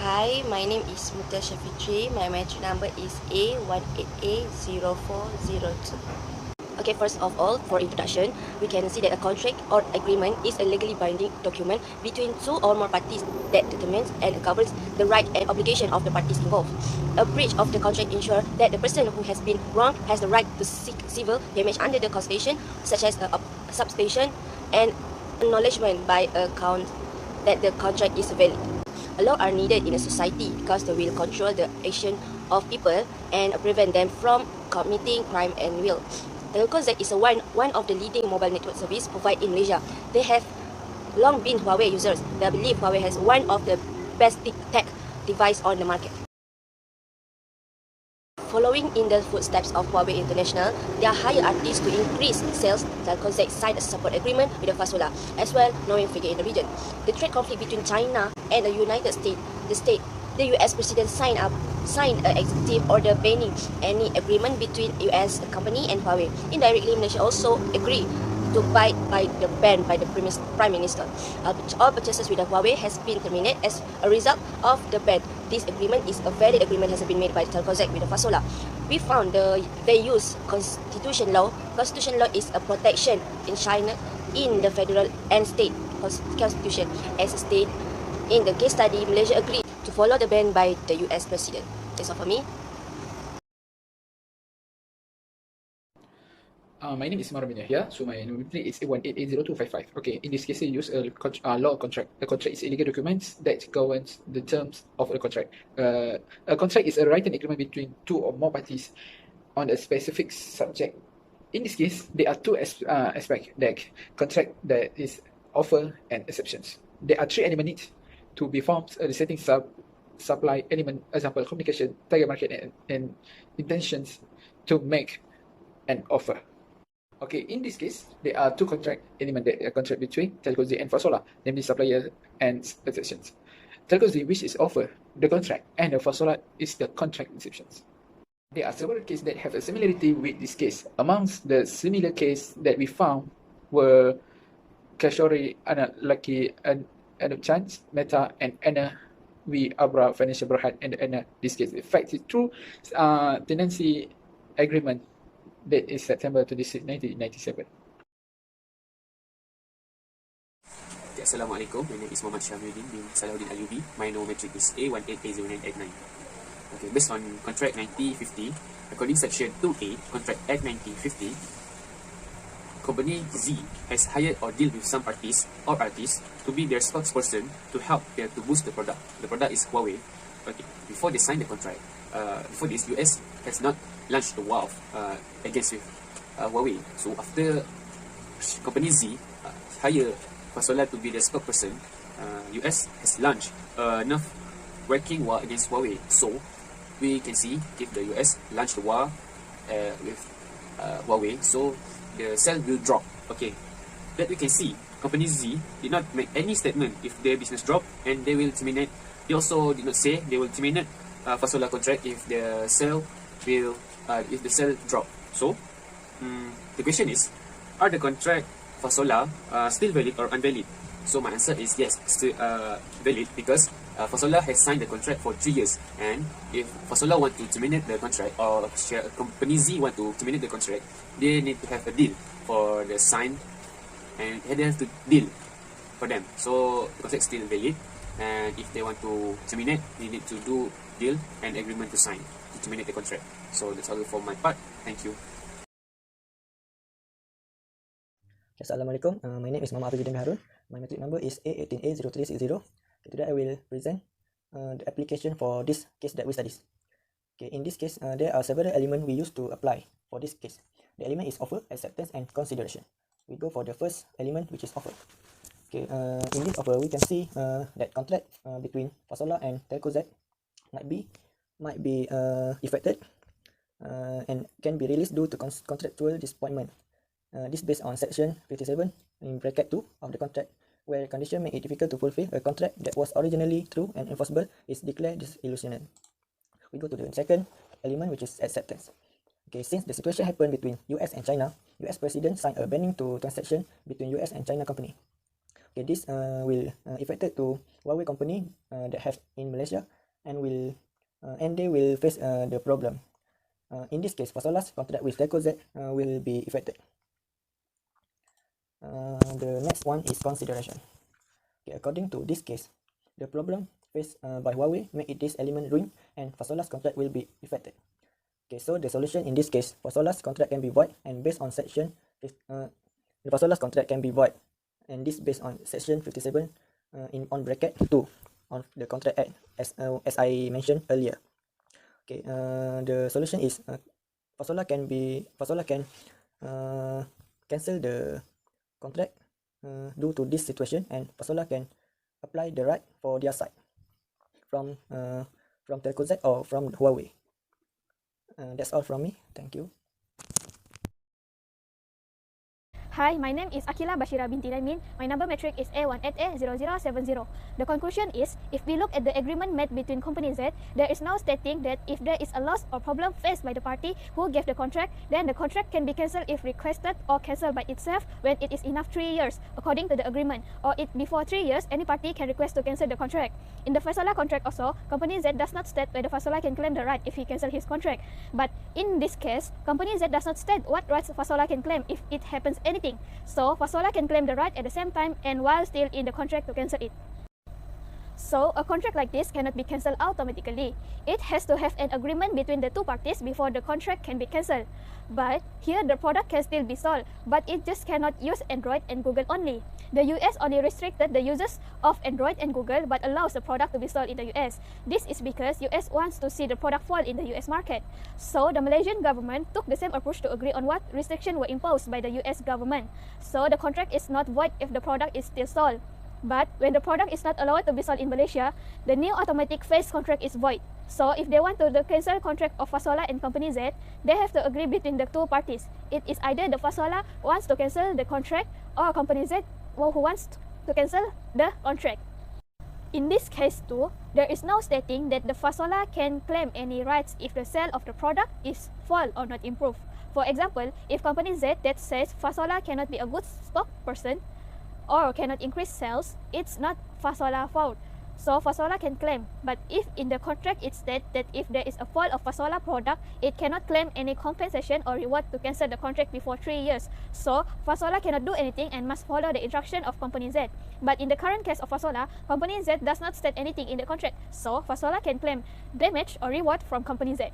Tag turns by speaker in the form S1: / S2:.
S1: Hi, my name is Mutia Shafitri. My matric number is A18A0402. Okay, first of all, for introduction, we can see that a contract or agreement is a legally binding document between two or more parties that determines and governs the right and obligation of the parties involved. A breach of the contract ensures that the person who has been wronged has the right to seek civil damage under the Constitution, such as a substation and acknowledgement by a count that the contract is valid. A law are needed in a society because they will control the action of people and prevent them from committing crime and will. Telkomsel is one of the leading mobile network service provided in Malaysia. They have long been Huawei users. They believe Huawei has one of the best tech device on the market. Following in the footsteps of Huawei International, they are hire artists to increase sales. Telkomsel signed a support agreement with the Fasola, as well knowing figure in the region. The trade conflict between China and the United States, the US President signed an executive order banning any agreement between US company and Huawei. Indirectly, Malaysia also agreed to abide by the ban by the Prime Minister. All purchases with the Huawei has been terminated as a result of the ban. This agreement is a valid agreement has been made by Telkomsel with the Fasola. We found they use constitution law. Constitution law is a protection in China in the federal and state constitution. As stated in the case study, Malaysia agreed to follow the ban by the US President. That's all for me.
S2: My name is Marvin here. So my number plate is A18802555. Okay, in this case, I use a law contract. A contract is a legal document that governs the terms of a contract. A contract is a written agreement between two or more parties on a specific subject. In this case, there are two aspects that contract that is offer and exceptions. There are three elements need to be formed the setting supply element, example communication, target market, and intentions to make an offer. Okay, in this case, there are two contract elements that are contract between Telkomsel and Fasola, namely supplier and exceptions. Telkomsel, which is offer the contract, and the Fasola is the contract exceptions. There are several cases that have a similarity with this case. Amongst the similar cases that we found were Kashori, Anna Lucky, and Anna Chance, Meta, and Anna V. Abra Financial Berhad, and Anna this case. In fact, it's through tenancy agreement that is September 26, 1997.
S3: Okay, Assalamualaikum. My name is Muhammad Syamudin bin Salahuddin Alyubi. My nomenclature is A18A0989. Okay, based on Contract 9050, according Section 2A, Contract Act 1950, Company Z has hired or deal with some artists or artists to be their spokesperson to help them to boost the product. The product is Huawei. Okay, before they sign the contract, before this, US has not launched the war against with Huawei. So after Company Z hire Fasola to be the spokesperson, US has launched enough working war against Huawei. So we can see if the US launched the war with Huawei, so the sale will drop. Okay, that we can see. Company Z did not make any statement if their business drop, and they will terminate. They also did not say they will terminate Fasola contract if the sale will if the sale drop. So the question is, are the contract Fasola still valid or unvalid? So my answer is yes, still valid, because Fasola has signed the contract for 3 years, and if Fasola want to terminate the contract, or Company Z want to terminate the contract, they need to have a deal for the sign, and they have to deal for them. So the contract still valid, and if they want to terminate, they need to do deal and agreement to sign to terminate the contract. So that's all for my part. Thank you.
S4: Assalamualaikum. My name is Muhammad Afizuddin Harun. My matric number is A18A0360. Today I will present the application for this case that we studied. Okay, in this case, there are several elements we use to apply for this case. The element is offer, acceptance, and consideration. We go for the first element, which is offer. Okay, in this offer, we can see that contract between Fasola and Telkomsel might be effected and can be released due to contractual disappointment. This based on section 57 in bracket 2 of the contract, where condition make it difficult to fulfill a contract that was originally true and enforceable is declared disillusioned. We go to the second element, which is acceptance. Okay, since the situation happened between US and China, US President signed a banning to transaction between US and China company. Okay, this will affected to Huawei company that have in Malaysia and they will face the problem. In this case, Fasola's contract with Telco Z will be affected. The next one is consideration. Okay, according to this case, the problem faced by Huawei make it this element ruined and Fasola's contract will be affected. Okay, so the solution in this case, Fasola's contract can be void and based on section, the Fasola's contract can be void and this based on section 57 on bracket 2 on the contract act as I mentioned earlier. Okay, the solution is Fasola can cancel the contract due to this situation and Fasola can apply the right for their side from Telco Z or from Huawei. That's all from me. Thank you.
S5: Hi, my name is Akila Bashira binti Naimin. My number metric is A18A0070. The conclusion is, if we look at the agreement made between Company Z, there is now stating that if there is a loss or problem faced by the party who gave the contract, then the contract can be cancelled if requested or cancelled by itself when it is enough 3 years, according to the agreement. Or if before 3 years, any party can request to cancel the contract. In the Fasola contract also, Company Z does not state whether Fasola can claim the right if he cancel his contract. But in this case, Company Z does not state what rights Fasola can claim if it happens anything. So, Fasola can claim the right at the same time and while still in the contract to cancel it. So, a contract like this cannot be cancelled automatically. It has to have an agreement between the two parties before the contract can be cancelled. But here the product can still be sold, but it just cannot use Android and Google only. The US only restricted the uses of Android and Google but allows the product to be sold in the US. This is because US wants to see the product fall in the US market. So the Malaysian government took the same approach to agree on what restrictions were imposed by the US government. So the contract is not void if the product is still sold. But when the product is not allowed to be sold in Malaysia, the new automatic phase contract is void. So if they want to cancel contract of Fasola and Company Z, they have to agree between the two parties. It is either the Fasola wants to cancel the contract or Company Z who wants to cancel the contract. In this case too, there is no stating that the Fasola can claim any rights if the sale of the product is fall or not improve. For example, if Company Z that says Fasola cannot be a good spokesperson or cannot increase sales, it's not Fasola fault. So Fasola can claim, but if in the contract it states that if there is a fall of Fasola product, it cannot claim any compensation or reward to cancel the contract before 3 years. So Fasola cannot do anything and must follow the instruction of Company Z. But in the current case of Fasola, Company Z does not state anything in the contract, so Fasola can claim damage or reward from Company Z.